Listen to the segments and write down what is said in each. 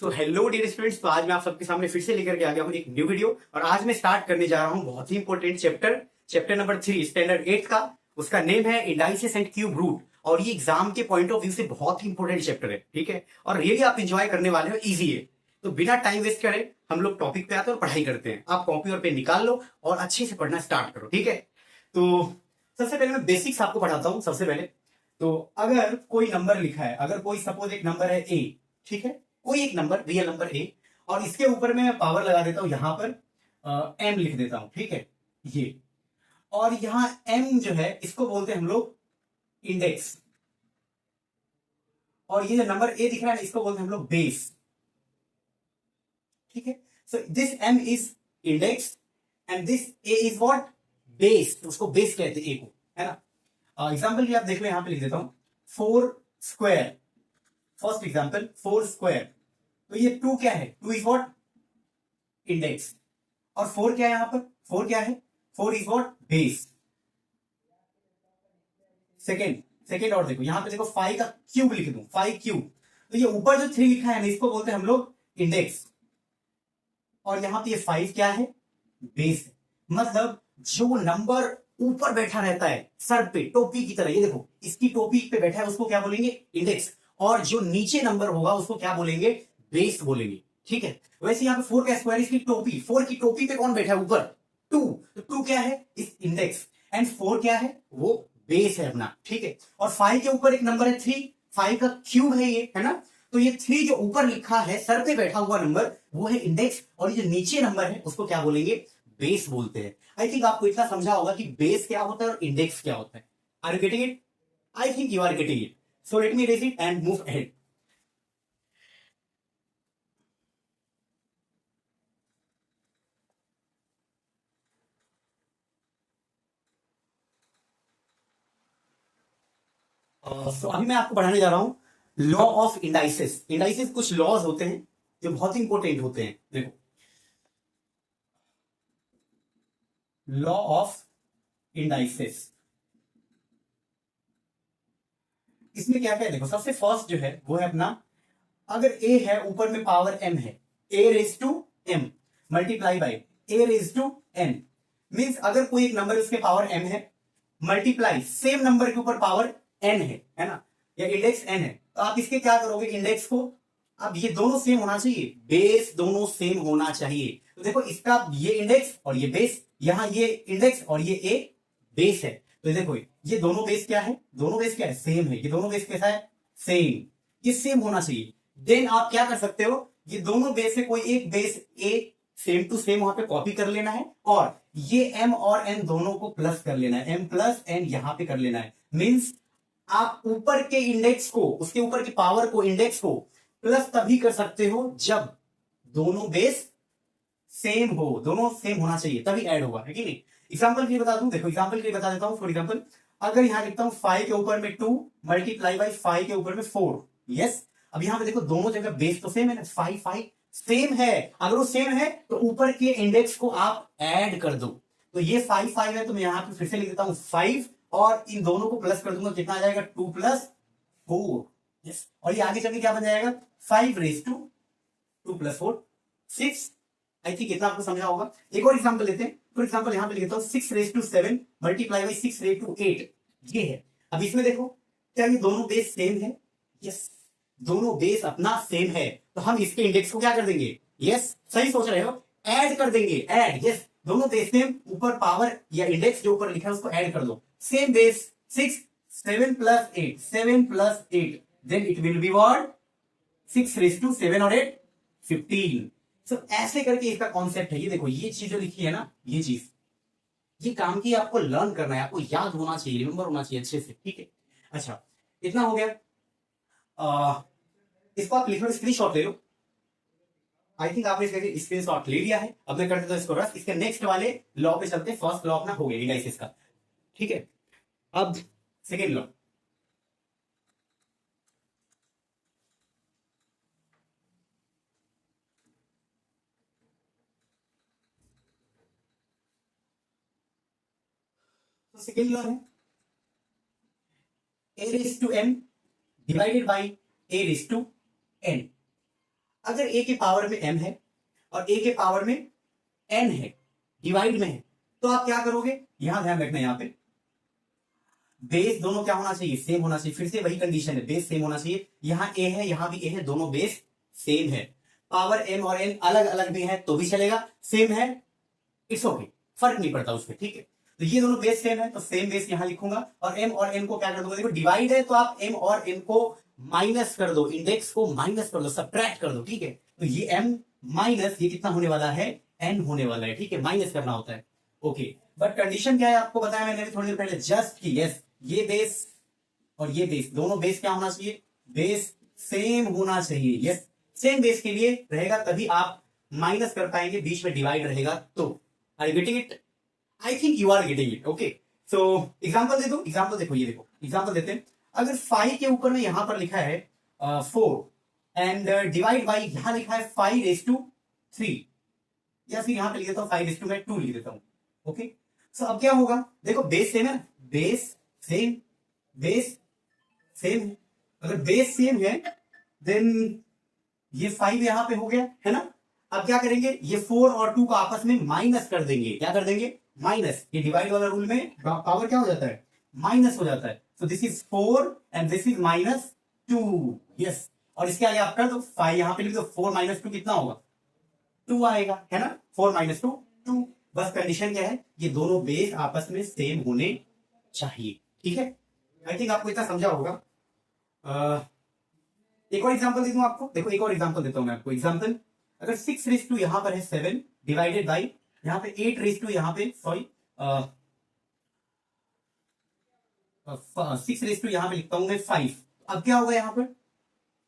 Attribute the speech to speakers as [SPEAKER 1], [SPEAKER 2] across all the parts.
[SPEAKER 1] So hello dear students, तो आज मैं आप सबके सामने फिर से लेकर के आ गया हूँ एक न्यू वीडियो। और आज मैं स्टार्ट करने जा रहा हूँ बहुत ही इंपॉर्टेंट चैप्टर नंबर 3 स्टैंडर्ड 8 का। उसका नेम है इंडाइसिस एंड क्यूब रूट। और ये एग्जाम के पॉइंट ऑफ व्यू से बहुत ही इंपॉर्टेंट चैप्टर है, ठीक है। और रियली आप इंजॉय करने वाले हो, इजी है। तो बिना टाइम वेस्ट करे हम लोग टॉपिक पे आते हैं और पढ़ाई करते हैं। आप कॉपी और पेन निकाल लो और अच्छे से पढ़ना स्टार्ट करो, ठीक है। तो सबसे पहले मैं बेसिक्स आपको पढ़ाता हूँ। सबसे पहले तो अगर कोई नंबर लिखा है, अगर कोई सपोज एक नंबर है ए, ठीक है, कोई एक नंबर रियल नंबर ए, और इसके ऊपर में मैं पावर लगा देता हूं, यहां पर एम लिख देता हूं, ठीक है, ये। और यहां एम जो है इसको बोलते हैं हम लोग इंडेक्स। और ये जो नंबर ए दिख रहा है ना, इसको बोलते हैं हम लोग बेस, ठीक है। So this M is index and this A is what, base. उसको बेस कहते हैं ए को, है ना। एग्जाम्पल की आप देख लो, यहां पे लिख देता हूं 4 स्क्वायर। First example 4 square. तो ये 2 क्या है, 2 इज व्हाट, इंडेक्स। और 4 क्या है, यहां पर 4 क्या है, 4 is what, base. Second second और देखो, यहां पे देखो 5 का क्यूब लिख दूं, 5 क्यूब। तो ये ऊपर जो 3 लिखा है ना, इसको बोलते हैं हम लोग इंडेक्स। और यहां पे ये 5 क्या है, बेस है। मतलब जो नंबर ऊपर बैठा रहता है सर पे टोपी की तरह, ये देखो इसकी टोपी पे बैठा है, उसको क्या बोलेंगे, इंडेक्स। और जो नीचे नंबर होगा उसको क्या बोलेंगे, बेस बोलेंगे, ठीक है। वैसे यहाँ पे 4 का स्क्वायर, इसकी टोपी, 4 की टोपी पे कौन बैठा है ऊपर, 2। तो 2 क्या है, इस इंडेक्स। एंड 4 क्या है, वो बेस है अपना, ठीक है। और 5 के ऊपर एक नंबर है 3, 5 का क्यूब है ये, है ना। तो ये 3 जो ऊपर लिखा है सर पे बैठा हुआ नंबर, वो है इंडेक्स। और ये जो नीचे नंबर है उसको क्या बोलेंगे, बेस बोलते हैं। आई थिंक आपको इतना समझा होगा कि बेस क्या होता है और इंडेक्स क्या होता है। Are you getting it? I think you are getting it. So let me raise it and move ahead. तो अभी मैं आपको पढ़ाने जा रहा हूं लॉ ऑफ इंडाइसिस। इंडाइसिस कुछ लॉज होते हैं जो बहुत इंपॉर्टेंट होते हैं। देखो, लॉ ऑफ इंडाइसिस, इसमें क्या क्या है, देखो सबसे फर्स्ट जो है वो है अपना, अगर ए है ऊपर में पावर एम है, a raise to m multiply by a raise to n. Means अगर कोई एक नंबर उसके पावर एम है, मल्टीप्लाई सेम नंबर के ऊपर पावर एन है ना, या इंडेक्स एन है, तो आप इसके क्या करोगे, इंडेक्स को, अब ये दोनों सेम होना चाहिए, बेस दोनों सेम होना चाहिए। तो देखो इसका ये इंडेक्स और ये बेस, यहां ये इंडेक्स और ये ए बेस है। तो देखो ये दोनों बेस क्या है, दोनों बेस क्या है, सेम है। ये दोनों बेस कैसा है, सेम। ये सेम होना चाहिए। देन आप क्या कर सकते हो, ये दोनों बेस से कोई एक base A same to same वहां पे कॉपी कर लेना है, और ये एम और एन दोनों को प्लस कर लेना है, एम प्लस एन यहां पे कर लेना है। मींस आप ऊपर के इंडेक्स को, उसके ऊपर की पावर को, इंडेक्स को प्लस तभी कर सकते हो जब दोनों बेस सेम हो, दोनों सेम होना चाहिए तभी ऐड होगा, है कि नहीं। एग्जांपल के लिए बता दूं, देखो एग्जांपल के लिए बता देता हूं। फॉर एग्जांपल अगर यहां लिखता हूं 5 के ऊपर में 2 मल्टीप्लाई बाई 5 के ऊपर में 4, यस। अब यहां पे देखो दोनों जगह बेस तो सेम है ना, 5 5 सेम है। अगर वो सेम है तो ऊपर के इंडेक्स को आप ऐड कर दो। तो ये 5 5 है, तो मैं यहां पे फिर से लिख देता हूं 5, और इन दोनों को प्लस कर दूंगा, कितना आ जाएगा, 2 प्लस 4, यस। और ये आगे चल के क्या बन जाएगा, 5 raise to 2 plus 4 6। I think इतना आपको समझा होगा। एक और एग्जांपल लेते हैं। फॉर एग्जांपल यहां पे लिख देता हूं 6 raise to 7 multiply by 6 raise to 8, ये है। अब इसमें देखो क्या ये दोनों बेस सेम है, यस। दोनों बेस अपना सेम है, तो हम इसके इंडेक्स को क्या कर देंगे, यस, सही सोच रहे हो, ऐड कर देंगे, ऐड, यस। दोनों बेस सेम, ऊपर पावर या इंडेक्स जो ऊपर लिखा है उसको ऐड कर दो। Same base 6, 7 plus 8, 7 plus 8, then it will be what, 6 raise to 7 और 8 15। सो ऐसे करके इसका कॉन्सेप्ट है। ये देखो ये चीज जो लिखी है ना, ये चीज, ये काम की आपको लर्न करना है, आपको याद होना चाहिए, रिमेंबर होना चाहिए अच्छे से, ठीक है। अच्छा, इतना हो गया। इसको आप लिख लो, स्क्रीन शॉट ले लो। आई थिंक आपने स्क्रीन शॉट ले लिया है। अब मैं कर देता हूं इसको रस। इसके नेक्स्ट वाले लॉ पे चलते हैं। फर्स्ट लॉ अपना हो गया इंडाइसिस का, ठीक है। अब सेकेंड लॉ, तो सेकेंड लॉ है a raise to m divided by a raise to n। अगर a के पावर में m है और a के पावर में n है, डिवाइड में है, तो आप क्या करोगे, यहां ध्यान रखना, यहां पे बेस दोनों क्या होना चाहिए, सेम होना चाहिए। फिर से वही कंडीशन है, बेस सेम होना चाहिए। यहां a है, यहां भी a है, दोनों बेस सेम है। पावर m और n अलग अलग भी है तो भी चलेगा, सेम है इट्स ओके, फर्क नहीं पड़ता उसमें, ठीक है। तो ये दोनों बेस सेम है तो सेम बेस यहां लिखूंगा, और m और n को क्या कर दूंगा, देखो डिवाइड है तो आप m और n को माइनस कर दो, इंडेक्स को माइनस कर दो, सब्ट्रैक्ट कर दो, ठीक है। तो ये m माइनस ये कितना होने वाला है, n होने वाला है, ठीक है, माइनस करना होता है, ओके। बट कंडीशन क्या है आपको बताया मैंने थोड़ी देर पहले, जस्ट कि यस ये बेस और ये बेस, दोनों बेस क्या होना चाहिए, बेस सेम होना चाहिए। यस, सेम बेस के लिए रहेगा तभी आप माइनस कर पाएंगे, बीच में डिवाइड रहेगा तो। Are you getting it? I think you are getting it, okay. So example दे दो, एग्जांपल देखो, ये देखो एग्जांपल देते हैं। अगर 5 के ऊपर में यहां पर लिखा है 4 एंड डिवाइड बाई यहां लिखा है 5/3, या फिर यहां पे लिख देता हूं 5/2 लिख देता हूं, ओके। सो अब क्या होगा, देखो बेस सेम है, बेस सेम, बेस सेम है। अगर बेस सेम है देन ये 5 यहां पे हो गया है ना। अब क्या करेंगे, ये 4 और 2 को आपस में माइनस कर देंगे, क्या कर देंगे, माइनस। ये डिवाइड वाला रूल में पावर क्या हो जाता है, माइनस हो जाता है। So this is 4 and this is -2, yes. और इसके आगे आप कर दो 5, यहां पे लिख दो 4 - 2 कितना होगा, 2 आएगा, है ना। 4 - 2 2। बस कंडीशन क्या है, ये दोनों बेस आपस में सेम होने चाहिए, ठीक है। आई थिंक आपको इतना समझा होगा। एक और एग्जांपल दे दूं आपको, देखो एक और एग्जांपल देता हूं मैं आपको। एग्जांपल, अगर 6 यहां पर है 7 डिवाइडेड बाई यहां पे 8 यहां पे सॉरी 6 यहां पे लिखता हूं मैं 5। अब क्या होगा यहां पर,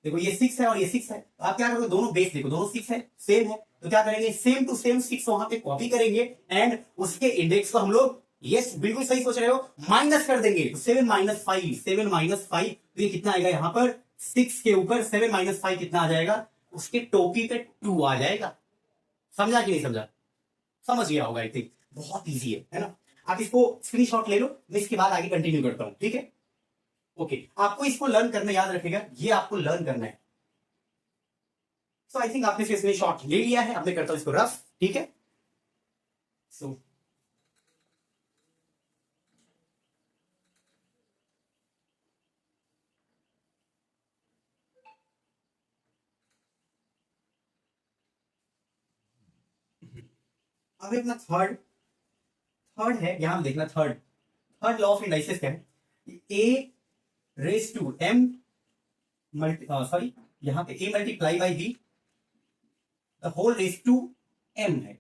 [SPEAKER 1] देखो ये 6 है और ये 6 है, तो आप क्या करोगे, दोनों बेस देखो, दोनों 6 है, सेम है, तो क्या करेंगे, सेम टू सेम 6 वहां पे कॉपी करेंगे एंड उसके इंडेक्स को हम लोग, यस बिल्कुल सही सोच रहे हो, माइनस कर देंगे। तो 7 - 5, 7 - 5, तो ये कितना आएगा यहां पर 6 के ऊपर 7 - 5 कितना आ जाएगा, उसके टोपी पे 2 आ जाएगा। समझा कि नहीं समझा, समझ गया होगा, आई थिंक बहुत ईजी है ना। आप इसको स्क्रीनशॉट ले लो, मैं इसके बाद आगे कंटिन्यू करता हूं, ठीक है, ओके। आपको इसको लर्न करना, याद रखेगा ये आपको लर्न करना है। सो आई थिंक आपने इसमें शॉट ले लिया है, अब मैं करता हूं इसको रफ, ठीक है। सो अब अपना थर्ड थर्ड है, यहां देखना, third third law of indices क्या है, a⁻m मल्टी सॉरी यहां पे a multiply by b the whole raise to m है।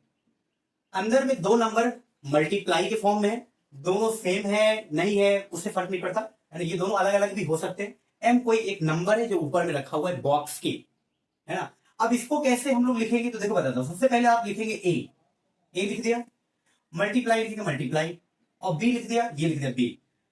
[SPEAKER 1] अंदर में दो नंबर मल्टीप्लाई के फॉर्म में है, दोनों सेम है नहीं है उससे फर्क नहीं पड़ता, यानी ये दोनों अलग अलग भी हो सकते हैं। m कोई एक नंबर है जो ऊपर में रखा हुआ है बॉक्स के, है ना। अब इसको कैसे हम लोग लिखेंगे, तो देखो बताता हूं। सबसे पहले आप लिखेंगे a लिख दिया, मल्टीप्लाई लिखेंगे मल्टीप्लाई, और b लिख दिया, ये लिख दिया b।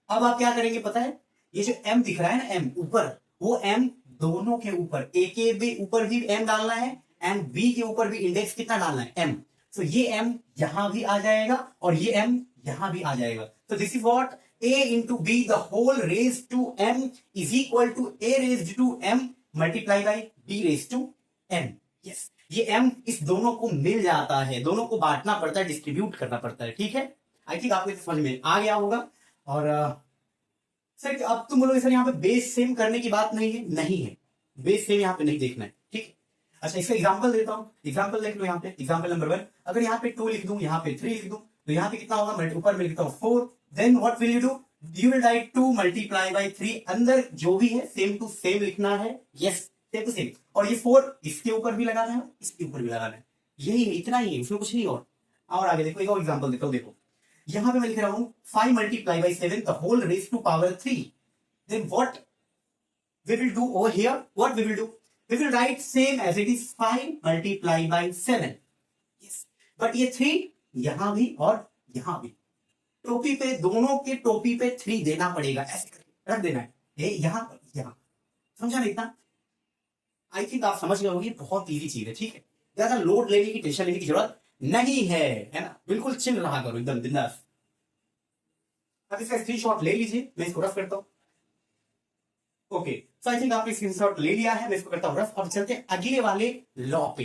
[SPEAKER 1] अब आप क्या करेंगे पता है, ये जो m दिख रहा है ना m ऊपर, वो m दोनों के ऊपर, a के भी ऊपर भी m डालना है एंड b के ऊपर भी इंडेक्स कितना डालना है, m। सो ये m यहां भी आ जाएगा और ये m यहां भी आ जाएगा। तो this is what, a into B the whole raise to m is equal to a raise to m multiply by b raise to m। Yes, ये m इस दोनों को मिल जाता है, दोनों को बांटना पड़ता है, डिस्ट्रीब्यूट करना पड़ता है, ठीक है। आई थिंक आपको समझ में आ गया होगा। और सर अब तुम बोलोगे सर यहाँ पे बेस सेम करने की बात नहीं है, नहीं है, बेस सेम यहाँ पे नहीं देखना है, ठीक है। अच्छा इसका एग्जांपल देता हूं, एग्जांपल देख लो यहाँ पे, एग्जांपल नंबर 1। अगर यहाँ पे 2 लिख दूं, यहाँ पे 3 लिख दूं, तो यहाँ पे कितना होगा, ऊपर में लिखता हूँ 4, then what will you do, you will write 2 multiply by 3, अंदर जो भी है सेम टू सेम लिखना है, यस सेम टू सेम। और ये 4 इसके ऊपर भी लगाना है, इसके ऊपर भी लगाना है, यही है, इतना ही है, उसमें कुछ नहीं। और आगे देखो, एक और एग्जांपल देता हूं, देखो यहां पे मैं लिख रहा हूं 5 multiply by 7 the whole raise to power 3, then what we will do over here, what we will do, we will write same as it is 5 multiply by 7, yes, but ये 3 यहां भी और यहां भी, टोपी पे, दोनों के टोपी पे 3 देना पड़ेगा, ऐसे करके रख देना है, यहां यहां, समझा नहीं इतना। आई थिंक आप समझ गए होंगे, बहुत इजी चीज है, ठीक है, ज्यादा लोड लेने की, टेंशन लेने की जरूरत नहीं है ना, बिल्कुल चिल रहा करो, एकदम बिंदास। अब इसका स्क्रीनशॉट ले लीजिए, मैं इसको रफ करता हूं, ओके। सो आई थिंक आपने स्क्रीनशॉट ले लिया है, मैं इसको करता हूं रफ। अब चलते हैं अगले वाले लॉ पे।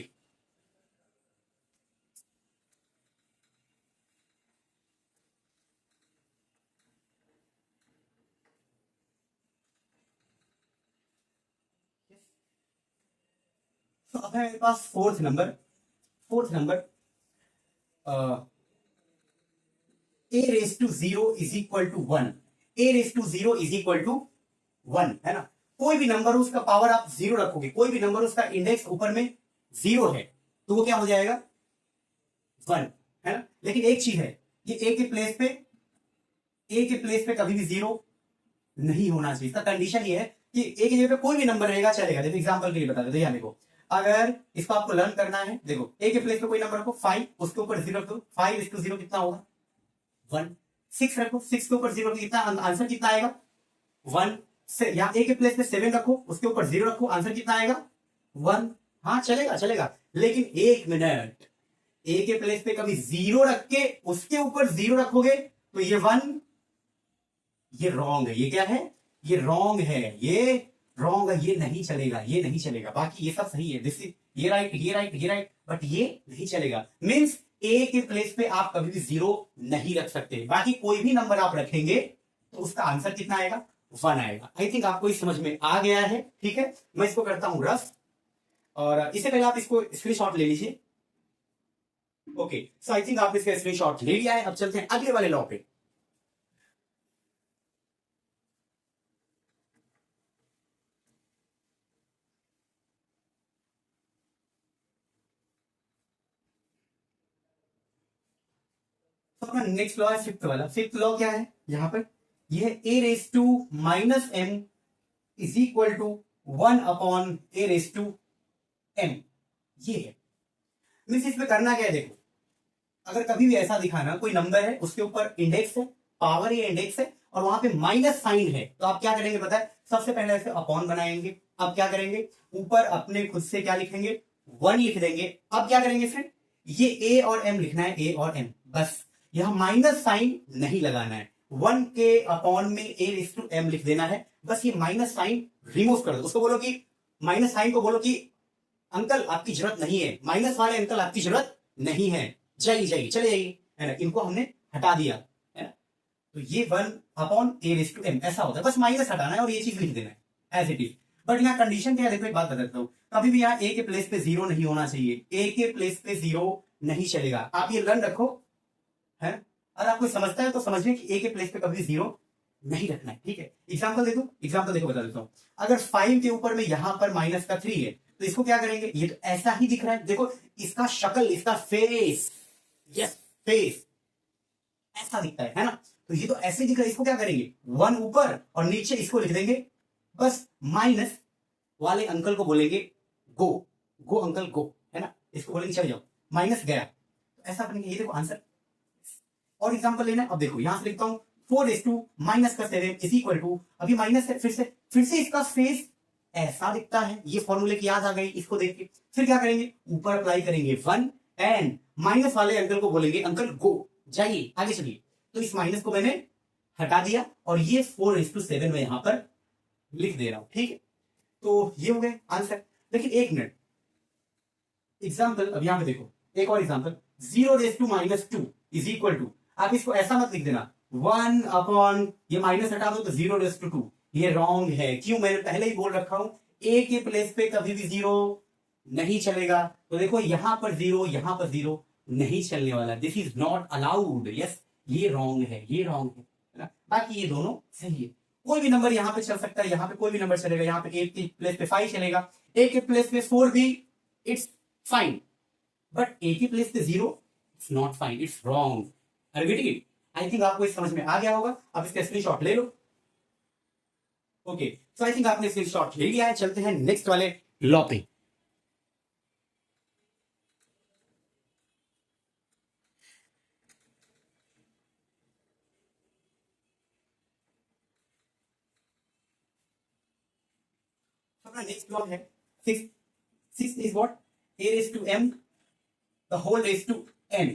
[SPEAKER 1] तो अब है मेरे पास fourth number a raise to zero is equal to one. A raise to zero is equal to one, है ना। कोई भी नंबर हो उसका पावर आप जीरो रखोगे, कोई भी नंबर उसका इंडेक्स ऊपर में जीरो है तो वो क्या हो जाएगा, वन, है ना। लेकिन एक चीज है, ये ए के प्लेस पे कभी भी जीरो नहीं होना चाहिए। इसका कंडीशन ये है कि ए की जगह पे कोई भी नंबर रहेगा चलेगा। देखो एग्जांपल के लिए बता देते हैं, देखो अगर इसको आपको लर्न करना है, देखो ए के प्लेस पे कोई नंबर रखो 5, उसके ऊपर जीरो रखो, 5:0 कितना होगा 1। 6 रखो, 6 के ऊपर जीरो कितना, आंसर कितना आएगा 1। से या ए के प्लेस पे 7 रखो, उसके ऊपर जीरो रखो, आंसर कितना आएगा 1। हाँ चलेगा, लेकिन एक मिनट, ए के प्लेस पे कभी जीरो रख के उसके ऊपर जीरो रखोगे तो ये 1, ये रॉन्ग है। ये क्या है, ये रॉन्ग है, ये रॉन्ग है, ये नहीं चलेगा। बाकी ये सब सही है, दिस इज ये राइट, बट ये नहीं चलेगा। मींस ए के प्लेस पे आप कभी भी जीरो नहीं रख सकते। बाकी कोई भी नंबर आप रखेंगे तो उसका आंसर कितना आएगा 1 आएगा। आई थिंक आपको इस समझ में आ गया है, ठीक है। मैं इसको करता हूं रफ, और इससे पहले आप इसको स्क्रीनशॉट ले लीजिए। ओके, सो आई थिंक आपने इसका स्क्रीनशॉट ले लिया है। अब चलते हैं अगले वाले लॉ पे। तो अपना नेक्स्ट लॉ है फिफ्थ वाला। फिफ्थ लॉ क्या है यहां पर, ये a raise to minus m is equal to 1 upon A raise to m. ये है, मीन्स इसमें करना क्या है, देखो अगर कभी भी ऐसा दिखाना कोई नंबर है उसके ऊपर इंडेक्स है, पावर या इंडेक्स है, और वहां पे माइनस साइन है, तो आप क्या करेंगे पता है, सबसे पहले ऐसे अपॉन बनाएंगे। अब क्या करेंगे, ऊपर अपने खुद से क्या लिखेंगे 1 लिख देंगे। अब क्या करेंगे फिर, ये ए और एम लिखना है, ए और एम, बस यहां माइनस साइन नहीं लगाना है। 1 के अपॉन में ए रेस टू एम लिख देना है, बस ये माइनस साइन रिमूव कर दो। उसको बोलो कि माइनस साइन को बोलो कि अंकल आपकी जरूरत नहीं है, माइनस वाले अंकल आपकी जरूरत नहीं है, चले जाइए, है ना। इनको हमने हटा दिया, है ना। तो ये 1 upon A raise to M ऐसा होता है, बस माइनस हटाना है और ये चीज लिख देना है एज इट इज। बट यहाँ कंडीशन क्या है, देखो एक बात बताता हूँ, कभी भी यहाँ ए के प्लेस पे जीरो नहीं होना चाहिए, ए के प्लेस पे जीरो नहीं चलेगा। आप ये लर्न रखो, है। अगर आपको समझता है तो समझिए कि ए के प्लेस पे कभी जीरो नहीं रखना है, ठीक है। एग्जाम्पल देखो बता देता हूँ। अगर 5 के ऊपर में यहां पर माइनस का 3 है तो इसको क्या करेंगे, ये तो ऐसा ही दिख रहा है, देखो इसका शक्ल, इसका फेस, यस फेस ऐसा दिखता है ना। तो ये तो ऐसे दिख रहा है, इसको क्या करेंगे 1 ऊपर और नीचे इसको लिख देंगे, बस माइनस वाले अंकल को बोलेंगे गो अंकल गो, है ना। इसको बोलेंगे चले जाओ, माइनस गया, तो ऐसा करेंगे। ये देखो आंसर। और एग्जांपल लेना है, अब देखो यहां से लिखता हूं 4 माइनस का 7 इज इक्वल टू, अभी माइनस है, फिर से इसका फेस ऐसा दिखता है। ये फॉर्मूले की याद आ गई इसको देख के। फिर क्या करेंगे, ऊपर अप्लाई करेंगे 1 एंड माइनस वाले अंकल को बोलेंगे अंकल गो, जाइए आगे चलिए। तो इस माइनस को मैंने हटा दिया और ये 4:7 में यहां पर लिख दे रहा हूं, ठीक है। तो ये हो गए आंसर। लेकिन एक मिनट, एग्जाम्पल अब यहां पे देखो, एक और एग्जाम्पल 0:-2 इज इक्वल टू, आप इसको ऐसा मत लिख देना 1 अपॉन, ये माइनस हटा दो तो 0:2। ये रॉन्ग है, क्यों, मैंने पहले ही बोल रखा हूं ए के प्लेस पे कभी भी जीरो नहीं चलेगा। तो देखो यहां पर जीरो नहीं चलने वाला, this is not allowed, yes ये रॉन्ग है ना। बाकी ये दोनों सही है, कोई भी नंबर यहां पे चल सकता है, यहां पे कोई भी नंबर चलेगा। यहां पे ए के प्लेस पे 5 चलेगा, ए के प्लेस पे 4 भी इट्स फाइन, बट ए के प्लेस पे zero it's not fine, it's wrong. Are you getting it? I think आपको इस समझ में आ गया होगा। अब इसका स्क्रीनशॉट ले लो। ओके, सो आई थिंक आपने स्क्रीनशॉट ले लिया है। चलते हैं नेक्स्ट वाले लॉ पे। अपना नेक्स्ट लॉ है 6 is what, a raise to m the whole raise to n,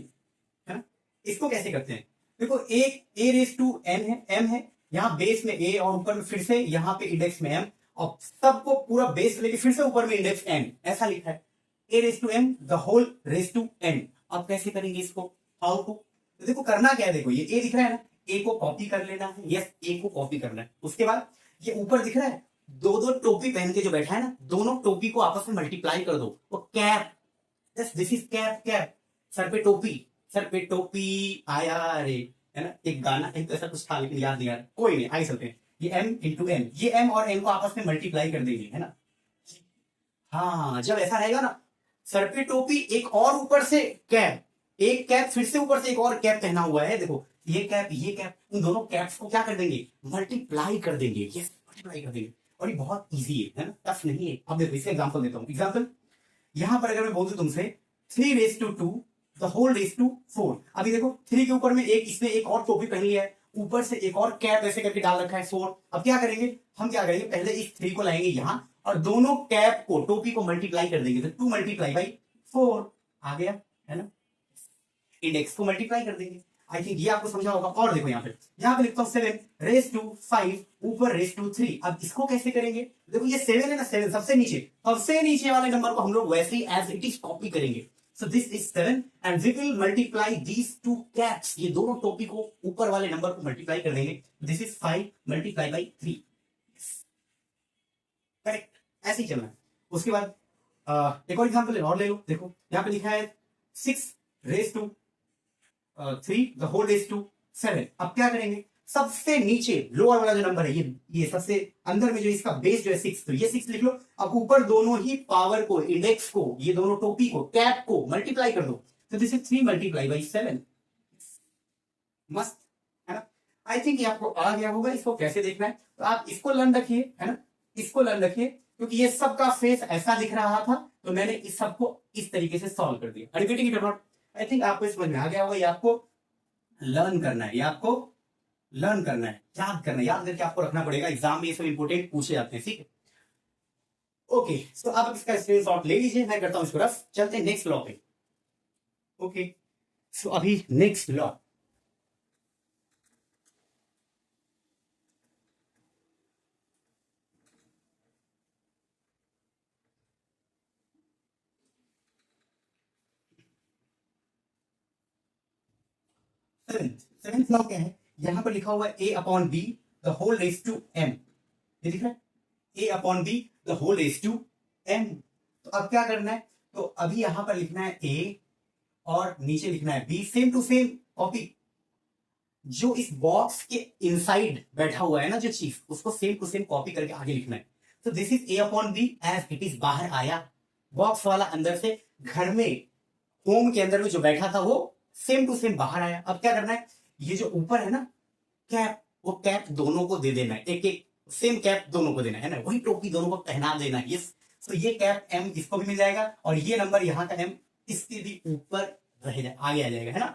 [SPEAKER 1] है ना। इसको कैसे करते हैं, देखो एक a रेज टू n है, m है, यहाँ बेस में a और ऊपर में फिर से यहाँ पे इंडेक्स में m, और सबको पूरा बेस लेके फिर से ऊपर में इंडेक्स n ऐसा लिखा है, a raise to m the whole raise to n। अब कैसे करेंगे इसको, हाउ टू, तो देखो करना क्या है, देखो ये a दिख रहा है ना, a को कॉपी कर लेना है, यस a को कॉपी करना है। उसके बाद ये ऊपर दिख रहा है, दो दो टोपी पहन के जो बैठा है ना, दोनों टोपी को आपस में मल्टीप्लाई कर दो, वो cap, this is cap, cap, sir पे टोपी, सर पे टोपी आया रे, है ना, एक गाना एक ऐसा कुछ था लेकिन याद नहीं आ रहा, कोई नहीं, आगे चलते हैं। ये m इंटू n, ये m और n को आपस में मल्टीप्लाई कर देंगे, है ना। हाँ जब ऐसा रहेगा ना, सर पे टोपी एक और ऊपर से कैप, एक कैप फिर से ऊपर से एक और कैप पहना हुआ है, देखो ये कैप ये कैप, उन दोनों कैप्स को क्या कर देंगे, मल्टीप्लाई कर देंगे, यस मल्टीप्लाई कर देंगे। और ये बहुत इजी है ना, टफ नहीं है। अब देखो इसका एग्जांपल देता हूं, एग्जांपल यहां पर अगर मैं बोल दूं तुमसे 3 raise to 2 the whole raise to 4, अभी देखो 3 के ऊपर में एक इसने एक और टोपी पहन लिया है, ऊपर से एक और कैप ऐसे करके डाल रखा है 4। अब क्या करेंगे, हम क्या करेंगे, पहले इस 3 को लाएंगे यहां और दोनों कैप को टोपी को मल्टीप्लाई कर देंगे, तो 2 मल्टीप्लाई बाई 4 आ गया, है ना, इंडेक्स को मल्टीप्लाई कर देंगे। आई थिंक ये आपको समझा होगा। और देखो यहाँ पे लिखता हूँ 7 रेस टू 5 ऊपर रेस टू 3। अब इसको कैसे करेंगे, देखो ये 7 है ना, 7 सबसे नीचे वाले नंबर को हम लोग वैसे ही एज इट इज कॉपी करेंगे। So this is 7 and we will multiply these two caps, ये दोनों टोपी को ऊपर वाले नंबर को मल्टीप्लाई कर देंगे। This is 5 multiply by 3, correct, ऐसे ही चलना है। उसके बाद एक और एग्जांपल और ले लो, देखो यहाँ पे लिखा है 6 raise to 3 the whole raise to 7। अब क्या करेंगे, सबसे नीचे लोअर वाला जो नंबर है, ये सबसे अंदर में जो इसका बेस जो है 6, तो ये 6 लिख लो। अब ऊपर दोनों ही पावर को, इंडेक्स को, ये दोनों टोपी को, कैप को मल्टीप्लाई कर दो, तो दिस इज 3 मल्टीप्लाई बाई 7। मस्त है ना। आई थिंक ये आपको आ गया होगा, इसको कैसे देखना है, तो आप इसको लर्न रखिए, है ना, इसको लर्न रखिए, क्योंकि ये सबका फेस ऐसा दिख रहा था, तो मैंने इस सबको इस तरीके से सॉल्व कर दिया। रिपीटिंग इट और नॉट, आई थिंक आपको समझ में आ गया होगा। ये आपको लर्न करना है, ये आपको लर्न करना है, याद करना है, याद करके आपको रखना पड़ेगा, एग्जाम में ये सब इंपोर्टेंट पूछे जाते हैं, ठीक है। ओके, तो आप इसका स्क्रीनशॉट ले लीजिए, मैं करता हूं इसको रफ, चलते हैं नेक्स्ट लॉ पे। ओके, सो अभी नेक्स्ट लॉ, सेवेंथ लॉ क्या है, यहां पर लिखा हुआ है a upon B the whole raise to m, ये दिख रहा है, a upon B the whole raise to m। तो अब क्या करना है, तो अभी यहां पर लिखना है a और नीचे लिखना है b, same to same copy, जो इस बॉक्स के इनसाइड बैठा हुआ है ना जो चीज, उसको सेम टू सेम कॉपी करके आगे लिखना है। तो this is a upon B as it is, बाहर आया बॉक्स वाला, अंदर से घर में होम के अंदर में जो बैठा था वो सेम टू सेम बाहर आया। अब क्या करना है, ये जो ऊपर है ना कैप, वो कैप दोनों को दे देना है, एक एक सेम कैप दोनों को देना है ना, वही टोपी दोनों को पहना देना है। यस, तो ये कैप m इसको भी मिल जाएगा और ये नंबर यहाँ का m इसके भी ऊपर रह जाए, आगे आ जाएगा, है ना।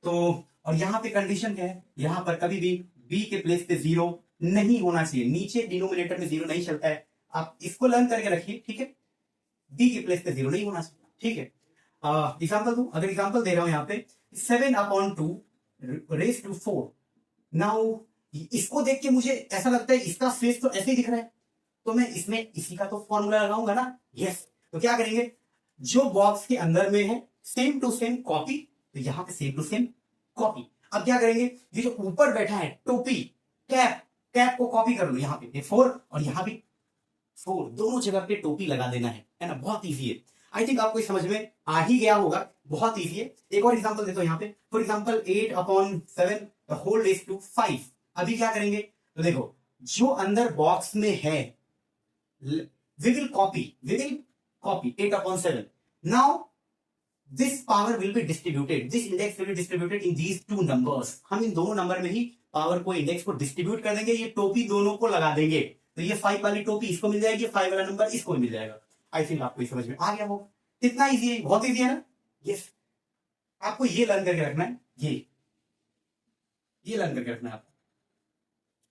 [SPEAKER 1] तो और यहाँ पे कंडीशन क्या है, यहाँ पर कभी भी b के प्लेस पे 0 नहीं होना चाहिए, नीचे डिनोमिनेटर में 0 नहीं चलता है, आप इसको लर्न करके रखिए, ठीक है। b के प्लेस पे 0 नहीं होना चाहिए, ठीक है। एग्जाम्पल दू, अगर एग्जाम्पल दे रहा हूं यहाँ पे 7 अपॉन 2 रेस टू 4। नाउ इसको देख के मुझे ऐसा लगता है इसका फेस तो ऐसे ही दिख रहा है, तो मैं इसमें इसी का तो फॉर्मूला लगाऊंगा ना, यस। तो क्या करेंगे, जो बॉक्स के अंदर में है सेम टू सेम कॉपी, तो यहां पे सेम टू सेम कॉपी। अब क्या करेंगे, ये जो ऊपर बैठा है टोपी, कैप, कैप को कॉपी कर लो, यहाँ पे 4 और यहाँ भी 4, दोनों जगह पे टोपी लगा देना है ना, बहुत ईजी है। आई थिंक आपको समझ में आ ही गया होगा, बहुत ईजी है। एक और एग्जांपल देता हूं यहाँ पे, for example 8 upon 7 the whole raise to 5। अभी क्या करेंगे, तो देखो जो अंदर बॉक्स में है we will copy 8 upon 7. Now this power will be distributed, this index will be distributed in these two numbers। हम इन दोनों नंबर में ही पावर को, इंडेक्स को डिस्ट्रीब्यूट कर देंगे, ये टोपी दोनों को लगा देंगे, तो ये 5 वाली टोपी इसको मिल जाएगी, 5 वाला नंबर इसको मिल जाएगा। आई थिंक आपको समझ में आ गया होगा, कितना इजी है, बहुत इजी है ना। यस, आपको ये लर्न करके रखना है, ये लर्न करके रखना है आपको।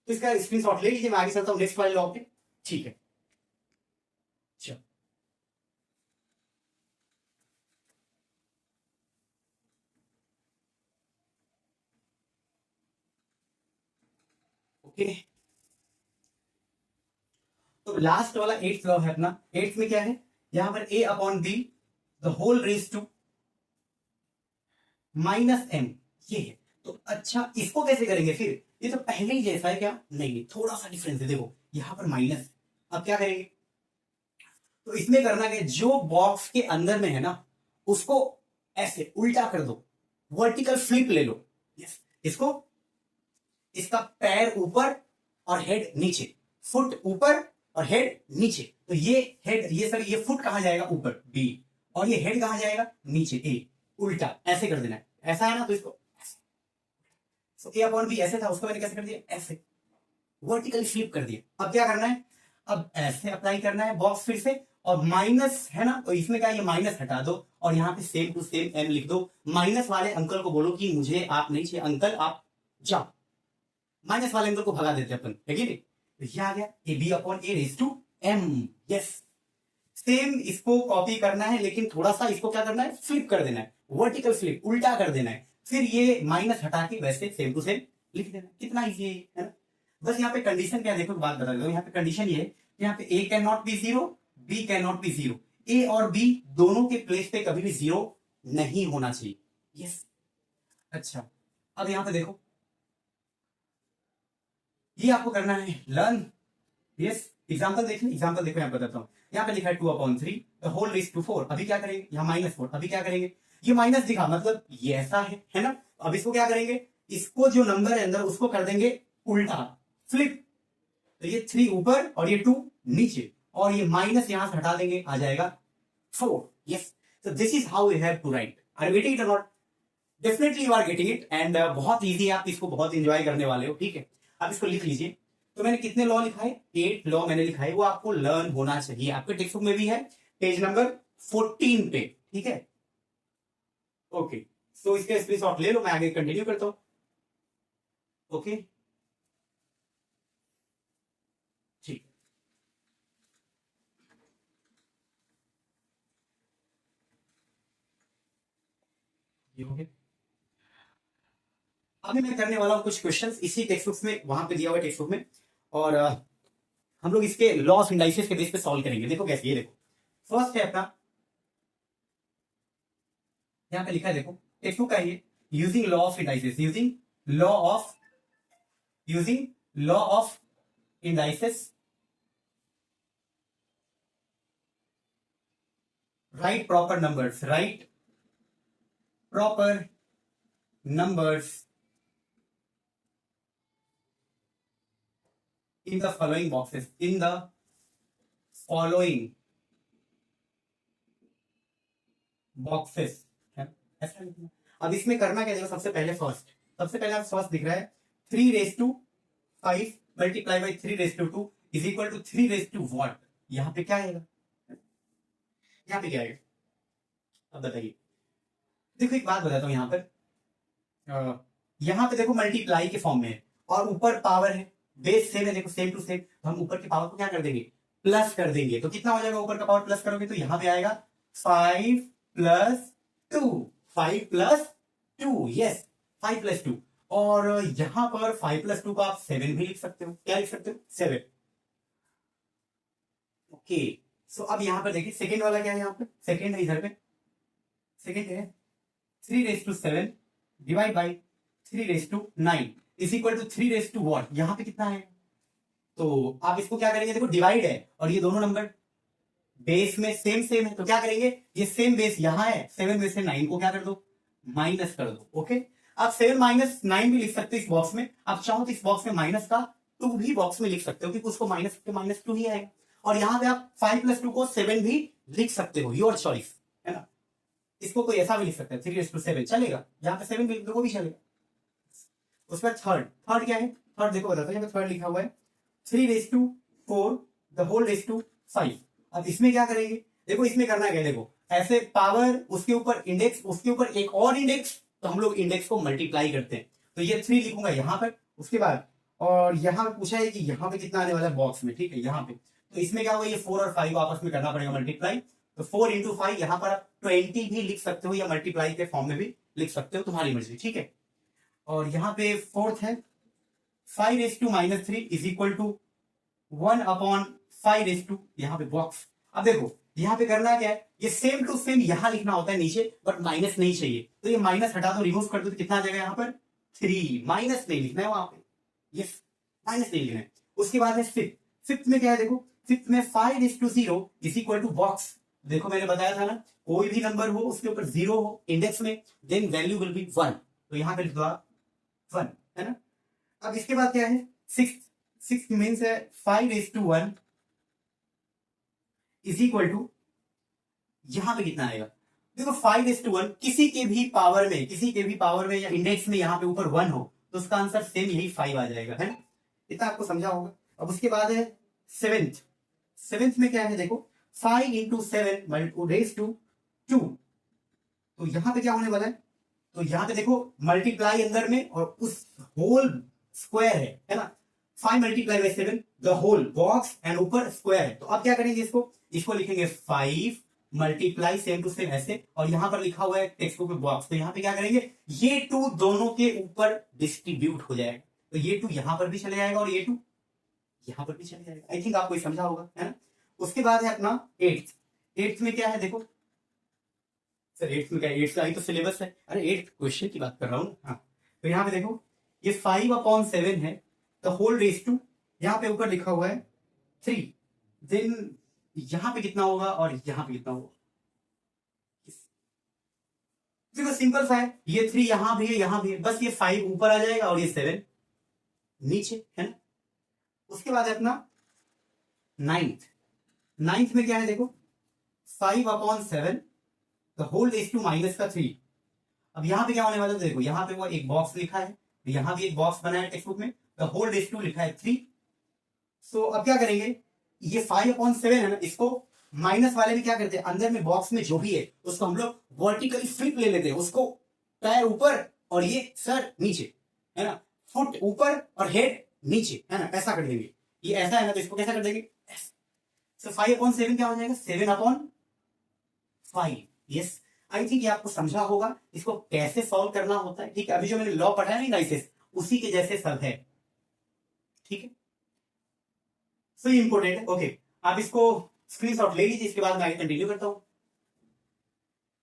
[SPEAKER 1] तो इसका स्क्रीनशॉट ले लीजिए, मैं आगे चलता हूं नेक्स्ट वाले लॉ पे, ठीक है। चलो ओके, तो तो लास्ट वाला एट्थ लॉ है अपना, एट्थ में क्या है, यहां पर a upon B the whole raise to minus m, ये है। तो अच्छा इसको कैसे करेंगे फिर, ये तो पहले ही जैसा है क्या, नहीं थोड़ा सा डिफरेंस है, देखो यहां पर माइनस, अब क्या करेंगे, तो इसमें करना क्या, जो बॉक्स के अंदर में है ना उसको ऐसे उल्टा कर दो, वर्टिकल फ्लिप ले लो, यस, इसको, इसका पैर ऊपर और हेड नीचे, फुट ऊपर और हेड नीचे, तो ये हेड, ये सर ये फुट कहां जाएगा ऊपर बी, और ये हेड कहां जाएगा नीचे ए, उल्टा ऐसे कर देना है, ऐसा है ना, तो इसको तो ए अपॉन बी ऐसे था, उसको मैंने कैसे कर दिया, ऐसे वर्टिकली फ्लिप कर दिया। अब क्या करना है, अब ऐसे अप्लाई करना है बॉक्स फिर से, और माइनस है ना, तो इसमें क्या, ये माइनस हटा दो और यहाँ पे सेम टू सेम एम लिख दो, माइनस वाले अंकल को बोलो कि मुझे आप नहीं चाहिए अंकल, आप जाओ, माइनस वाले अंकल को भगा देते अपन, है कि नहीं, तो ये आ गया A B upon A raise to M, yes. Same इसको कॉपी करना है, लेकिन थोड़ा सा इसको क्या करना है, फ्लिप कर देना है, वर्टिकल फ्लिप, उल्टा कर देना है, फिर ये माइनस हटा के वैसे सेम टू सेम लिख देना, कितना इजी है ना। बस यहाँ पे कंडीशन क्या, देखो बात बता दो, यहाँ पे कंडीशन ये है, यहाँ पे a can not be zero, b can not be zero, a और बी दोनों के प्लेस पे कभी भी जीरो नहीं होना चाहिए, यस। अच्छा अब यहाँ पे देखो, ये आपको करना है लर्न, यस, एग्जाम्पल देखिए, एग्जाम्पल देखो, यहाँ बताता हूँ, यहाँ पे लिखा है 2/3 द होल रेज टू 4, अभी क्या करेंगे, यहाँ -4, अभी क्या करेंगे, ये माइनस दिखा मतलब ये ऐसा है ना, अब इसको क्या करेंगे, इसको जो नंबर है अंदर उसको कर देंगे उल्टा फ्लिप, तो ये 3 ऊपर और ये 2 नीचे, और ये माइनस यहां से हटा देंगे, आ जाएगा 4, yes. so this is how we have to write, are you getting it or not, definitely you are getting it, and बहुत इजी है, आप इसको बहुत एंजॉय करने वाले हो, ठीक है। अब इसको लिख लीजिए, तो मैंने कितने लॉ लिखा है, 8 लॉ मैंने लिखा है, वो आपको लर्न होना चाहिए, आपके टेक्स्ट बुक में भी है, पेज नंबर 14 पे, ठीक है, ओके। सो इसका स्क्रीनशॉट ले लो, मैं आगे कंटिन्यू करता हूं, ओके ठीक, ये हो गया। अभी मैं करने वाला हूं कुछ क्वेश्चंस इसी टेक्स्ट बुक में, वहां पे दिया हुआ टेक्स्ट बुक में, और हम लोग इसके लॉ ऑफ इंडाइसिस के बेस पे सॉल्व करेंगे, देखो कैसे, ये देखो फर्स्ट है अपना, यहां पे लिखा है, देखो टेक्स्ट बुक का ये, using law of indices, using law of, using law of indices, write proper numbers, write proper numbers in the following boxes, in the following boxes, ऐसा लिखना। अब इसमें करना क्या, सबसे पहले फर्स्ट, सबसे पहले आप फर्स्ट दिख रहा है 3⁵ multiply by 3⁵ is equal to 3 what, यहां पे क्या आएगा, यहां पे क्या आएगा, अब बताइए। देखो एक बात बताता हूं, यहां पे देखो मल्टीप्लाई के फॉर्म में है, और ऊपर पावर है, बेस सेम है, देखो सेम टू सेम, तो हम ऊपर की पावर को क्या कर देंगे, प्लस कर देंगे, तो कितना हो जाएगा, ऊपर का पावर प्लस करोगे तो यहां पे आएगा 5 + 2, 5 + 2, यस 5 + 2, और यहां पर 5 + 2 का आप 7 भी लिख सकते हो, क्या लिख सकते हो, 7, ओके। सो अब यहां पर देखिए सेकेंड वाला क्या है, यहाँ पे सेकेंड है, इधर पे सेकेंड है 3⁵ divide by 3⁹ is equal to 3 what, यहां पे कितना है, तो आप इसको क्या करेंगे, देखो डिवाइड है और ये दोनों नंबर बेस में सेम सेम है, तो क्या करेंगे, ये सेम बेस यहां है, 7 में से 9 को क्या कर दो, माइनस कर दो, ओके। आप 7 - 9 भी लिख सकते हो इस बॉक्स में, आप चाहो तो इस बॉक्स में माइनस का 2 भी बॉक्स में लिख सकते हो, क्योंकि उसको -2 ही आएगा, और यहां पे आप 5 + 2 को 7 भी लिख सकते हो, योर चॉइस, है ना। इसको कोई ऐसा भी लिख सकता है 3⁵7 चलेगा, यहाँ पे 7 भी लिख दो वो भी चलेगा। उसके बाद थर्ड, थर्ड क्या है, थर्ड देखो बताता हूँ, थर्ड लिखा हुआ है 3⁴ द होल रेज टू 5। अब इसमें क्या करेंगे, देखो इसमें करना है, देखो ऐसे पावर, उसके ऊपर इंडेक्स, उसके ऊपर एक और इंडेक्स, तो हम लोग इंडेक्स को मल्टीप्लाई करते हैं, तो ये 3 लिखूंगा यहाँ पर, उसके बाद और यहाँ पे पूछा है कि यहाँ पे कितना आने वाला है बॉक्स में, ठीक है, यहाँ पे, तो इसमें क्या होगा, ये 4 और 5 आपस में करना पड़ेगा मल्टीप्लाई, तो 4 × 5 यहाँ पर आप 20 भी लिख सकते हो, या मल्टीप्लाई के फॉर्म में भी लिख सकते हो, तुम्हारी मर्जी, ठीक है। और यहाँ पे फोर्थ है 5⁻³ - 3 is equal to 1/4 5 raise to यहाँ पे बॉक्स। अब देखो यहाँ पे करना क्या है, ये सेम टू सेम यहाँ लिखना होता है नीचे, बट माइनस नहीं चाहिए, तो ये माइनस हटा दो, रिमूव कर दो, तो कितना आ जाएगा यहाँ पर 3, माइनस नहीं लिखना है वहां पे, ये माइनस नहीं लिखना है। उसके बाद है फिफ्थ। फिफ्थ में क्या है देखो, फिफ्थ में 5 raise to 0 is equal to box. देखो मैंने बताया था ना, कोई भी नंबर हो उसके ऊपर 0 हो इंडेक्स में, देन वैल्यू विल बी 1, तो यहाँ पे लिख दो आप 1, है ना। अब इसके बाद क्या है, सिक्स। सिक्स मीन्स है 5 raise to 1 is equal to, यहां पे कितना आएगा देखो 5 रेज टू 1, किसी के भी पावर में, किसी के भी पावर में या इंडेक्स में यहाँ पे ऊपर 1 हो तो उसका आंसर सेम यही 5 आ जाएगा, है ना। इतना आपको समझा होगा। अब उसके बाद है सेवेंथ। सेवेंथ में क्या है देखो, 5 इंटू 7 रेज टू 2, तो यहां पे क्या होने वाला है, तो यहां पे देखो मल्टीप्लाई अंदर में और उस होल स्क्वायर है ना, 5 multiply by 7 the whole box and ऊपर स्क्वायर है। तो अब क्या करेंगे, इसको लिखेंगे 5 मल्टीप्लाई सेम टू सेम ऐसे, और यहां पर लिखा हुआ है टेक्स्ट बुक में बॉक्स, तो यहां पे क्या करेंगे, ये 2 दोनों के ऊपर डिस्ट्रीब्यूट हो जाएगा, तो ये 2 यहां पर भी चले जाएगा और ये 2 यहां पर भी चले जाएगा। आई थिंक आपको समझा होगा, है ना। उसके बाद है अपना एट्थ। एट्थ में क्या है देखो, सर एट्थ में क्या है, एट्थ का ही तो सिलेबस है, अरे एट्थ क्वेश्चन की बात कर रहा हूँ। हाँ, तो यहाँ पे देखो ये 5/7 है, द होल रेज टू, यहाँ पे ऊपर लिखा हुआ है 3, देन यहाँ पे कितना होगा और यहाँ पे कितना होगा, देखो सिंपल सा है, ये 3 यहां भी है यहां भी है, बस ये 5 ऊपर आ जाएगा और ये 7 नीचे, है ना। उसके बाद है अपना नाइन्थ। नाइन्थ में क्या है देखो, 5/7 the whole raise to minus का 3। अब यहां पे क्या होने वाला है देखो, यहां पे वो एक बॉक्स लिखा है, यहां भी एक बॉक्स बना है टेक्स्ट बुक में, द होल रेज टू लिखा है 3। सो अब क्या करेंगे, ये 5/7 है ना, इसको माइनस वाले में क्या करते हैं, अंदर में बॉक्स में जो भी है उसको हम लोग वर्टिकली फ्लिप ले लेते हैं, उसको पैर ऊपर और ये सर नीचे, है ना, फुट ऊपर और हेड नीचे, है ना, ऐसा कर देंगे। ये ऐसा है ना, तो इसको कैसा कर देंगे, सो 5/7 क्या हो जाएगा, 7/5। यस, आई थिंक ये आपको समझा होगा इसको कैसे सॉल्व करना होता है, ठीक है। अभी जो मैंने लॉ पढ़ा है ना गाइसेस, उसी के जैसे सब है, ठीक है। सो ये इंपॉर्टेंट है, ओके। आप इसको स्क्रीनशॉट ले लीजिए, इसके बाद मैं आगे कंटिन्यू करता हूं।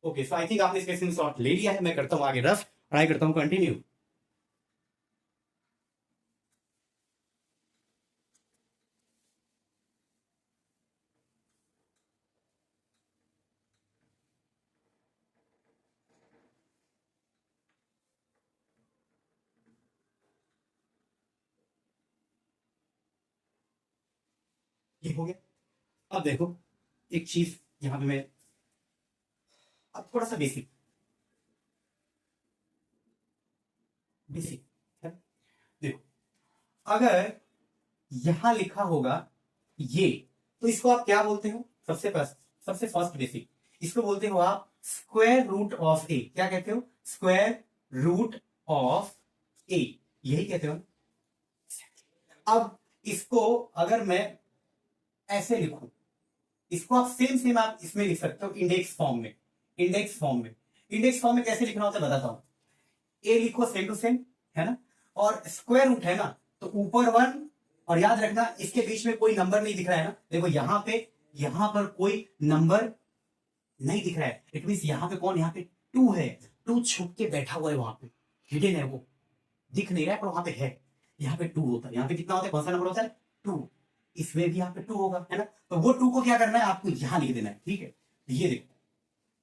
[SPEAKER 1] ओके, सो आई थिंक आपने इसका स्क्रीनशॉट ले लिया है, मैं करता हूं आगे रफ, पढ़ाई करता हूं कंटिन्यू। ये हो गया। अब देखो एक चीज यहां पे मैं, अब थोड़ा सा बेसिक बेसिक है। देखो अगर यहां लिखा होगा ये, तो इसको आप क्या बोलते हो, सबसे फर्स्ट बेसिक, इसको बोलते हो आप स्क्वायर रूट ऑफ ए। क्या कहते हो, स्क्वायर रूट ऑफ ए, यही कहते हो। अब इसको अगर मैं ऐसे लिखूं, इसको आप सेम सेम आप इसमें लिख सकते हो इंडेक्स फॉर्म में। इंडेक्स फॉर्म में, इंडेक्स फॉर्म में कैसे लिखना होता है बताता हूं। ए लिखो सेम टू सेम, है ना, और स्क्वायर रूट है ना, तो ऊपर 1, और याद रखना इसके बीच में कोई नंबर नहीं दिख रहा है ना, देखो यहां पर कोई नंबर नहीं दिख रहा है, इट मीन यहां पे कौन, यहां पे 2 है, 2 छुप के बैठा हुआ है वहां पे, हिडन है, वो दिख नहीं रहा है पर वहां पे है। यहाँ पे 2 होता है, यहाँ पे कितना होता है, कौन सा नंबर होता है 2, इसमें भी यहाँ पे 2 होगा, है ना। तो वो 2 को क्या करना है, आपको यहां लिख देना है, ठीक है। ये देखो,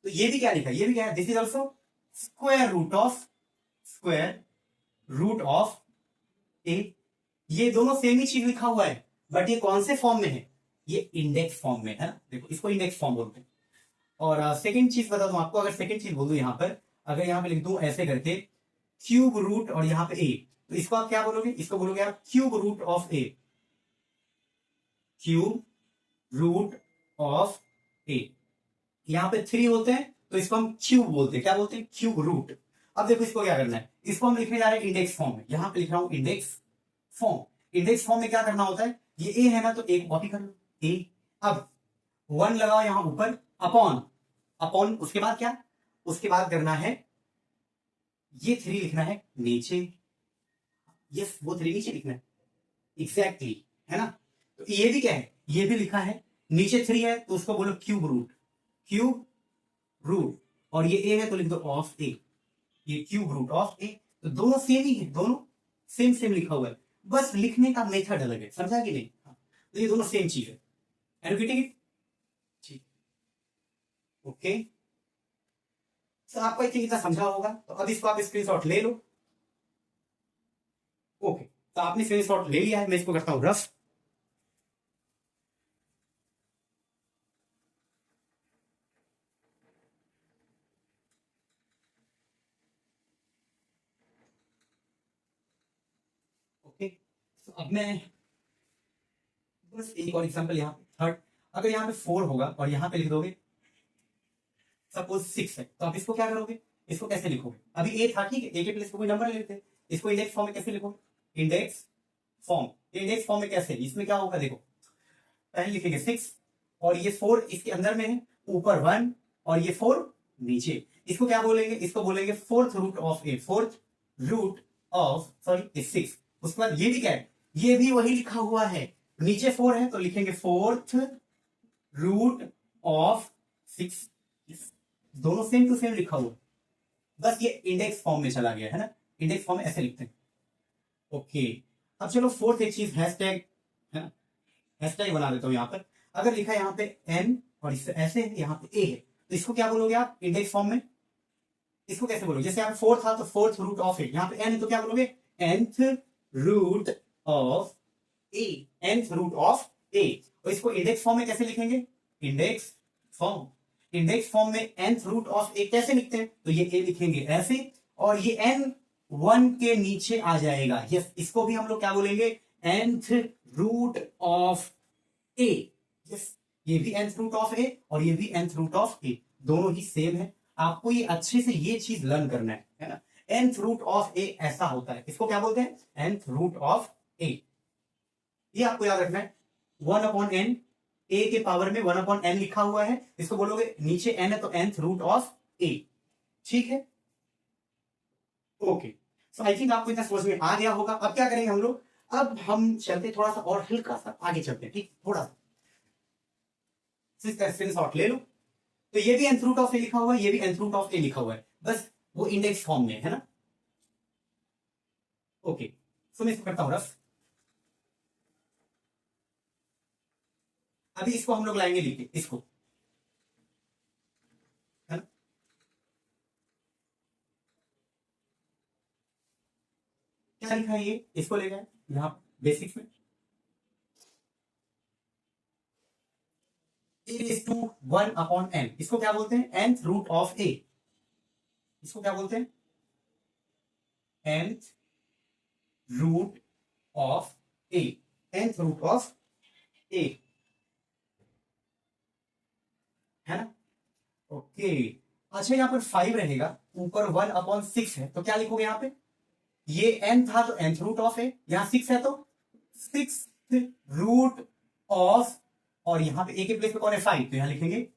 [SPEAKER 1] तो ये भी क्या लिखा है, ये भी क्या है, this is also square root of a. ये दोनों सेम ही चीज लिखा हुआ है, बट ये कौन से फॉर्म में है, ये इंडेक्स फॉर्म में है ना, देखो इसको इंडेक्स फॉर्म बोलते हैं। और सेकंड चीज बता दूं आपको, अगर सेकंड चीज बोल दूं यहां पर, अगर यहां पे लिख दूं ऐसे करके क्यूब रूट और यहां पे ए, तो इसको आप क्या बोलोगे, इसको बोलोगे आप cube root of a, cube root of a. यहां पे 3 होते हैं तो इसको हम क्यूब बोलते हैं, क्या बोलते हैं, क्यूब रूट। अब देखो इसको क्या करना है, इसको हम लिखने जा रहे हैं इंडेक्स फॉर्म में, यहां पे लिख रहा हूं इंडेक्स फॉर्म। इंडेक्स फॉर्म में क्या करना होता है, ये ए है ना, तो एक कॉपी कर लो ए, अब 1 लगाओ यहां ऊपर, अपॉन अपॉन, उसके बाद क्या, उसके बाद करना है ये 3 लिखना है नीचे, यस वो 3 नीचे लिखना है, एग्जैक्टली, है ना। तो ये भी क्या है, ये भी लिखा है, नीचे 3 है तो उसको बोलो क्यूब रूट, क्यूब रूट, और ये ए है तो लिख दो ऑफ ए, ये क्यूब रूट ऑफ ए। तो दोनों सेम ही है, दोनों सेम सेम लिखा हुआ है, बस लिखने का मेथड अलग है, समझा कि नहीं? तो ये दोनों सेम चीज है, एंड गेटिंग इट? ठीक, ओके। तो आपको आई थिंक इतना समझा होगा, तो अब इसको आप स्क्रीनशॉट ले लो। ओके, तो आपने स्क्रीनशॉट ले लिया है, मैं इसको करता हूं रफ। ओके, तो अब मैं बस एक और एग्जांपल यहाँ पे थर्ड, अगर यहाँ पे 4 होगा और यहाँ पे लिख दोगे सपोज 6 है, तो आप इसको क्या करोगे, इसको कैसे लिखोगे? अभी ए था, ठीक है, ए के प्लेस पे कोई नंबर ले लेते हैं, इसको इंडेक्स फॉर्म में कैसे लिखोगे? इंडेक्स फॉर्म, इंडेक्स फॉर्म में कैसे, इसमें क्या होगा देखो, पहले लिखेंगे 6 और ये 4 इसके अंदर में है, ऊपर 1 और ये 4 नीचे, इसको क्या बोलेंगे? इसको बोलेंगे fourth root of A, fourth root of sorry 6। उसके बाद ये भी क्या है, ये भी वही लिखा हुआ है, नीचे 4 है तो लिखेंगे फोर्थ रूट ऑफ 6, दोनों सेम टू सेम लिखा हुआ, बस ये इंडेक्स फॉर्म में चला गया है ना, इंडेक्स फॉर्म में ऐसे लिखते हैं। ओके, अब चलो फोर्थ एक चीज हैशटैग है ना, हैशटैग बना देता हूं यहां पर। अगर लिखा है यहाँ पे एन और इससे ऐसे है, यहाँ पे ए है, तो इसको क्या बोलोगे आप इंडेक्स फॉर्म में? इसको कैसे बोलोगे? जैसे यहाँ पे 4 था तो फोर्थ रूट ऑफ ए, यहाँ पे एन है तो क्या बोलोगे? nth root of a, nth root of a. और इसको इंडेक्स फॉर्म में कैसे लिखेंगे? इंडेक्स फॉर्म, इंडेक्स फॉर्म में nth रूट ऑफ ए कैसे लिखते हैं? तो ये ए लिखेंगे ऐसे, और ये n 1 के नीचे आ जाएगा, यस, इसको भी हम लोग क्या बोलेंगे? nth root of A, yes, ये भी nth रूट ऑफ ए और ये भी nth रूट ऑफ ए, दोनों ही सेम है। आपको ये अच्छे से ये चीज लर्न करना है ना, nth रूट ऑफ ए ऐसा होता है, इसको क्या बोलते हैं? nth रूट ऑफ ए, ये आपको याद रखना है। 1 अपॉन एन, ए के पावर में 1 अपॉन एन लिखा हुआ है, इसको बोलोगे नीचे एन है तो nth रूट ऑफ ए, ठीक है? ओके, सो आई थिंक आपको इतना समझ में आ गया होगा। अब क्या करेंगे हम लोग, अब हम चलते थोड़ा सा और हल्का सा आगे चलते हैं, ठीक, थोड़ा सा स्क्रीनशॉट ले लो। तो ये भी nth रूट ऑफ ए लिखा हुआ है, ये भी nth रूट ऑफ ए लिखा हुआ है, बस वो इंडेक्स फॉर्म में है ना। ओके, सो मैं इसको करता हूं रफ। अभी इसको हम लोग लाएंगे लिखे, इसको है ना, क्या लिखा है ये, इसको ले गए यहां बेसिक्स में, ए इज टू 1 अपॉन एन, इसको क्या बोलते हैं? nth रूट ऑफ ए, इसको क्या बोलते हैं? nth root of a, nth root of a, है ना। ओके, अच्छा यहाँ पर 5 रहेगा, ऊपर 1 अपॉन 6 है, तो क्या लिखोगे यहाँ पे? ये n था तो nth रूट ऑफ ए, यहां 6 है तो 6th रूट ऑफ, और यहां पे ए के प्लेस पे कौन है? 5, तो यहां लिखेंगे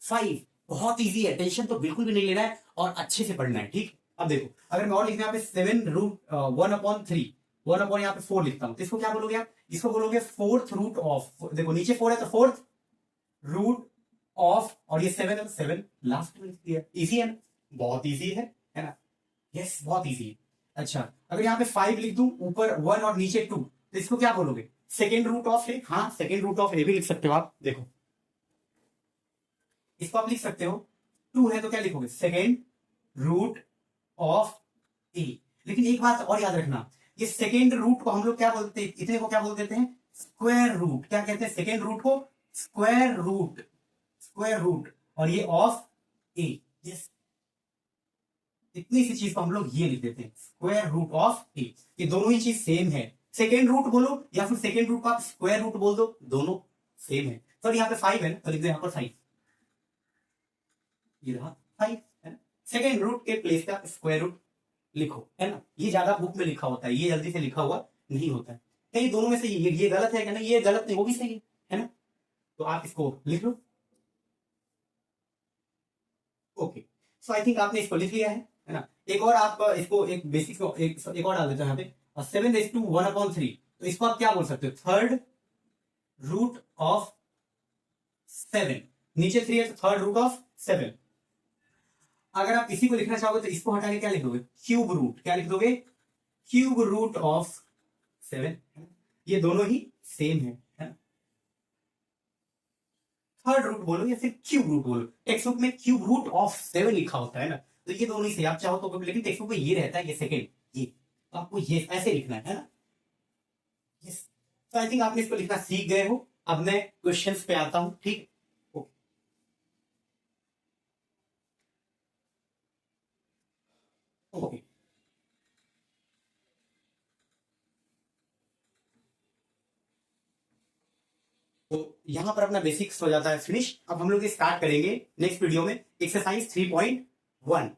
[SPEAKER 1] 5। बहुत इजी है, टेंशन तो बिल्कुल भी नहीं लेना है और अच्छे से पढ़ना है, ठीक। अब देखो, अगर मैं और लिखना यहाँ पे 7 रूट 1 अपॉन 3, 1 अपॉन यहाँ पे 4 लिखता हूं, तो इसको क्या बोलोगे आप? इसको बोलोगे फोर्थ रूट ऑफ, देखो नीचे 4 है तो फोर्थ रूट ऑफ, और ये 7 है तो 7 लास्ट में लिख दिया, इजी है ना, बहुत इजी है ना, यस, बहुत इजी है। अच्छा, अगर यहाँ पे 5 लिख दूं, ऊपर 1 और नीचे 2, तो इसको क्या बोलोगे? सेकेंड रूट ऑफ ए, हाँ सेकेंड रूट ऑफ ए भी लिख सकते हो आप, देखो इसको आप लिख सकते हो, 2 है तो क्या लिखोगे? सेकेंड रूट ऑफ ए। लेकिन एक बात और याद रखना, ये सेकेंड रूट को हम लोग क्या बोलते हैं? इतने को क्या बोल देते हैं? Square root. क्या कहते हैं सेकेंड रूट को? स्क्वायर रूट, स्क्वायर रूट, और ये ऑफ ए, यस, इतनी सी चीज को हम लोग ये लिख देते हैं स्क्वायर रूट ऑफ ए। ये दोनों ही चीज सेम है, सेकेंड रूट बोलो या फिर सेकेंड रूट को आप स्क्वायर रूट बोल दो, दोनों सेम है। सर यहाँ पे 5 है ना, तो लिख दो यहाँ पर 5, ये रहा 5 है ना, सेकेंड रूट के प्लेस पे आप स्क्वायर रूट लिखो, है ना। ये ज्यादा बुक में लिखा होता है, ये जल्दी से लिखा हुआ नहीं होता है, कहीं दोनों में से ये गलत है क्या? नहीं, ये गलत नहीं, वो भी सही है ना, तो आप इसको लिख लो। ओके, सो आई थिंक आपने इसको लिख लिया है ना। एक और आप इसको एक बेसिक एक और डाल देते हैं यहाँ पे, 7 रेज़ टू 1 अपॉन 3, तो इसको आप क्या बोल सकते हो? थर्ड रूट ऑफ 7, नीचे 3 है तो थर्ड रूट ऑफ 7। अगर आप इसी को लिखना चाहोगे तो इसको हटा के क्या लिख दोगे, क्यूब रूट, क्या लिख दोगे, क्यूब रूट ऑफ 7। ये दोनों ही सेम है ना? थर्ड रूट बोलो या फिर क्यूब रूट बोलो, टेक्स्ट बुक में क्यूब रूट ऑफ 7 लिखा होता है ना, तो ये दोनों ही से आप चाहो तो, लेकिन टेक्स्ट बुक में ये रहता है, ये सेकेंड, ये तो आपको ये ऐसे लिखना है ना। यस, तो आई थिंक आपने इसको लिखना सीख गए हो। अब मैं क्वेश्चंस पे आता हूं, ठीक। ओके, तो यहां पर अपना बेसिक्स हो जाता है फिनिश। अब हम लोग स्टार्ट करेंगे नेक्स्ट वीडियो में एक्सरसाइज 3.1।